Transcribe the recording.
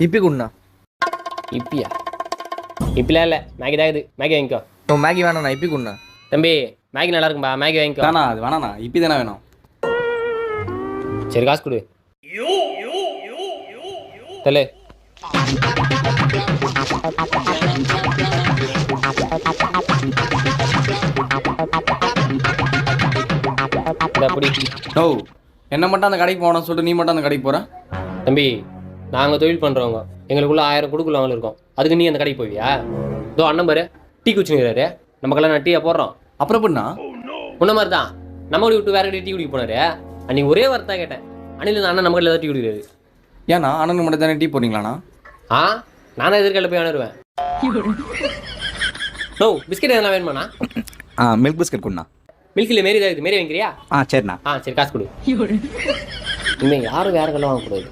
இப்பி குண்ணா. இப்பியா? இப்பிலாம் இல்லை, மேகி தான் இது. மேகி வாங்கிக்கோ. ஓ மேகி வேணாண்ணா, இப்பி குண்ணா. தம்பி மேகி நல்லா இருக்கும்பா, மேகி வாங்கிக்கோ. வேணா அது வேணாண்ணா, இப்பி தானே வேணும். சரி காசு கொடு. தலே அப்படி ஓ என்ன மட்டும் அந்த கடைக்கு போகணும்னு சொல்லிட்டு நீ மட்டும் அந்த கடைக்கு போகிற? தம்பி நாங்கள் தொழில் பண்ணுறவங்க, எங்களுக்குள்ள 1000 கொடுக்கலாங்களும் இருக்கோம். அதுக்கு நீ அந்த கடைக்கு போவியா? இதோ அண்ணன் பாரு டீ குடிச்சுங்கிறாரு, நமக்கெல்லாம் நான் டீயை போடுறோம். அப்புறம் எப்படின்னா? முன்ன மாதிரி தான் நம்ம கடி விட்டு வேற கடையில் டீ குடிக்க போனாரு. அன்னைக்கு ஒரே வார்த்தை கேட்டேன், அன்னில அண்ணன் நம்ம கடையில் தான் டீ குடிக்கிறாரு. ஏன்னா அண்ணனுக்கு மட்டும் தானே டீ போடுறீங்களாண்ணா? ஆ நானே எதிர்கால போய் அணுருவேன். நோ பிஸ்கெட் எதனா வேணுமாண்ணா? Milk biscuit கொடுண்ணா. மில்கில் மாரி தான் இருக்குது, மாரி வாங்கிக்கிறியா? சரிண்ணா. சரி காசு கொடு. இனிமேல் யாரும் வேற கல்ல வாங்கக்கூடாது.